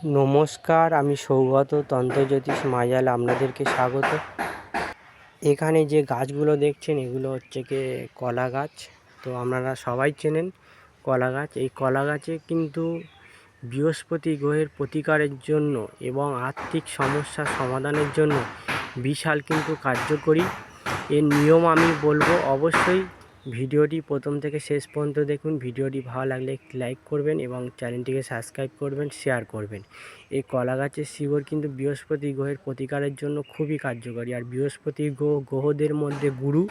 নমস্কার, আমি সৌগত তন্ত্রজ্যোতিষ মায়াল আপনাদেরকে স্বাগত। এখানে যে গাছগুলো দেখছেন এগুলো হচ্ছে কি কলা গাছ। তো আপনারা সবাই চেনেন কলা গাছ। এই কলা গাছে কিন্তু বৃহস্পতি গ্রহের প্রতিকারের জন্য এবং আর্থিক সমস্যা সমাধানের জন্য বিশাল কিন্তু কার্যকরী। এর নিয়ম আমি বলবো, অবশ্যই ভিডিওটি প্রথম থেকে শেষ পর্যন্ত দেখুন। ভিডিওটি ভালো লাগলে একটি লাইক করবেন এবং চ্যানেলটিকে সাবস্ক্রাইব করবেন, শেয়ার করবেন। এই কলা গাছের শিকড় কিন্তু বৃহস্পতি গ্রহের প্রতিকারের জন্য খুবই কার্যকরী। আর বৃহস্পতি গ্রহদের মধ্যে গুরু,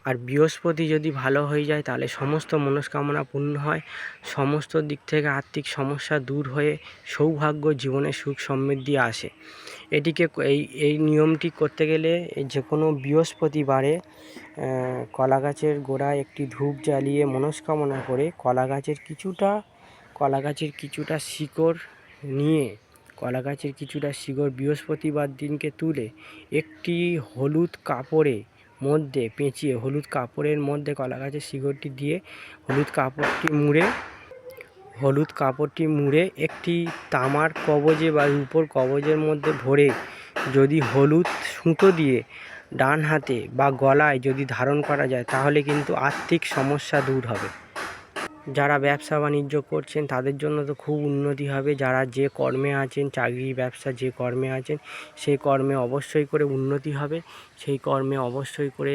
আর বৃহস্পতি যদি ভালো হয়ে যায় তাহলে সমস্ত মনস্কামনা পূর্ণ হয়, সমস্ত দিক থেকে আর্থিক সমস্যা দূর হয়ে সৌভাগ্য, জীবনে সুখ সমৃদ্ধি আসে। এটিকে এই নিয়মটি করতে গেলে যে কোনো বৃহস্পতিবারে কলা গাছের গোড়ায় একটি ধূপ জ্বালিয়ে মনস্কামনা করে কলা গাছের কিছুটা শিকড় নিয়ে বৃহস্পতিবার দিনকে তুলে একটি হলুদ কাপড়ের মধ্যে কলা গাছের শিকড়টি দিয়ে হলুদ কাপড়টি মুড়ে একটি তামার কবজে বা রূপোর কবজের মধ্যে ভরে যদি হলুদ সুতো দিয়ে ডান হাতে বা গলায় যদি ধারণ করা যায় তাহলে কিন্তু আর্থিক সমস্যা দূর হবে। যারা ব্যবসা বাণিজ্য করছেন তাদের জন্য তো খুব উন্নতি হবে। যারা যে কর্মে আছেন, চাকরি ব্যবসা যে কর্মে আছেন, সেই কর্মে অবশ্যই করে উন্নতি হবে, সেই কর্মে অবশ্যই করে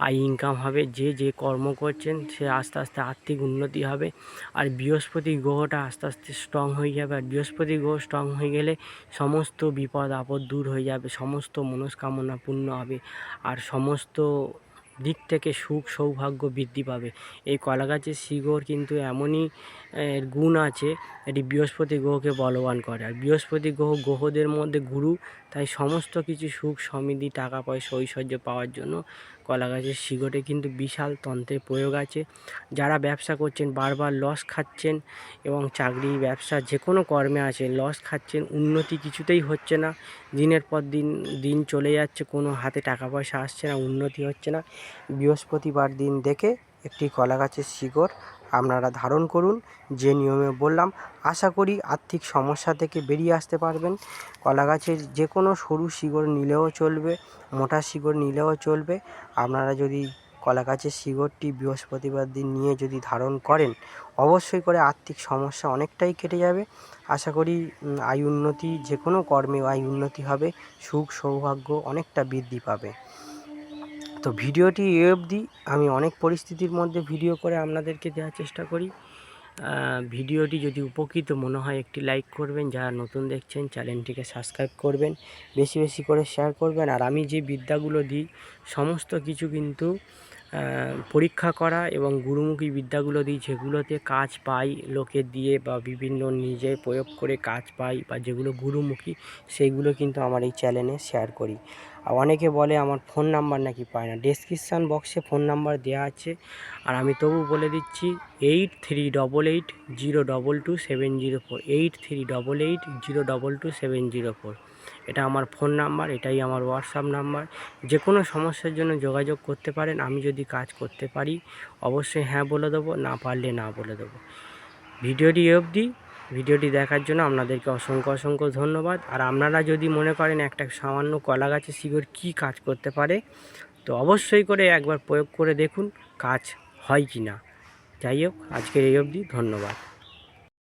আয় ইনকাম হবে। যে কর্ম করছেন সে আস্তে আস্তে আর্থিক উন্নতি হবে। আর বৃহস্পতি গ্রহটা আস্তে আস্তে স্ট্রং হয়ে যাবে। আর বৃহস্পতি গ্রহ স্ট্রং হয়ে গেলে সমস্ত বিপদ আপদ দূর হয়ে যাবে, সমস্ত মনস্কামনা পূর্ণ হবে, আর সমস্ত দিক থেকে সুখ সৌভাগ্য বৃদ্ধি পাবে। এই কলা গাছের শিকড় কিন্তু এমনই গুণ আছে, এটি বৃহস্পতি গ্রহকে বলবান করে। আর বৃহস্পতি গ্রহদের মধ্যে গুরু, তাই সমস্ত কিছু সুখ সমৃদ্ধি, টাকা পয়সা, ঐশ্বর্য পাওয়ার জন্য কলা গাছের শিকড়ে কিন্তু বিশাল তন্ত্রের প্রয়োগ আছে। যারা ব্যবসা করছেন বারবার লস খাচ্ছেন এবং চাকরি ব্যবসা যে কোনো কর্মে আছে লস খাচ্ছেন, উন্নতি কিছুতেই হচ্ছে না, দিনের পর দিন চলে যাচ্ছে, কোনো হাতে টাকা পয়সা আসছে না, উন্নতি হচ্ছে না, বৃহস্পতিবার দিন দেখে একটি কলা গাছের শিকড় আপনারা ধারণ করুন। যে নিয়মে বললাম, আশা করি আর্থিক সমস্যা থেকে বেরিয়ে আসতে পারবেন। কলা গাছের যে কোনো সরু শিকড় নিলেও চলবে, মোটা শিকড় নিলেও চলবে। আপনারা যদি কলা গাছের শিকড়টি বৃহস্পতিবার দিন নিয়ে যদি ধারণ করেন, অবশ্যই করে আর্থিক সমস্যা অনেকটাই কেটে যাবে। আশা করি আয় উন্নতি, যে কোনো কর্মে আয় উন্নতি হবে, সুখ সৌভাগ্য অনেকটা বৃদ্ধি পাবে। তো ভিডিওটি এ অবধি। আমি অনেক পরিস্থিতির মধ্যে ভিডিও করে আপনাদেরকে দেওয়ার চেষ্টা করি। ভিডিওটি যদি উপকৃত মনে হয় একটি লাইক করবেন, যারা নতুন দেখছেন চ্যানেলটিকে সাবস্ক্রাইব করবেন, বেশি বেশি করে শেয়ার করবেন। আর আমি যে বিদ্যাগুলো দিই সমস্ত কিছু কিন্তু পরীক্ষা করা এবং গুরুমুখী বিদ্যাগুলো দিই, যেগুলোতে কাজ পাই লোকে দিয়ে বা বিভিন্ন নিজে প্রয়োগ করে কাজ পাই, বা যেগুলো গুরুমুখী সেইগুলো কিন্তু আমার এই চ্যানেলে শেয়ার করি। আর অনেকে বলে আমার ফোন নাম্বার নাকি পায় না, ডেসক্রিপশান বক্সে ফোন নাম্বার দেওয়া আছে। আর আমি তবু বলে দিচ্ছি 8388022704, 8388022704। এটা আমার ফোন নাম্বার, এটাই আমার হোয়াটসঅ্যাপ নাম্বার। যে কোনো সমস্যার জন্য যোগাযোগ করতে পারেন। আমি যদি কাজ করতে পারি অবশ্যই হ্যাঁ বলে দেবো, না পারলে না বলে দেবো। ভিডিওটি অবধি। ভিডিওটি দেখার জন্য আপনাদেরকে অসংখ্য ধন্যবাদ। আর আপনারা যদি মনে করেন একটা সামান্য কলা গাছের শিকড় কী কাজ করতে পারে, তো অবশ্যই করে একবার প্রয়োগ করে দেখুন কাজ হয় কি না। যাই হোক, আজকের এই অবধি, ধন্যবাদ।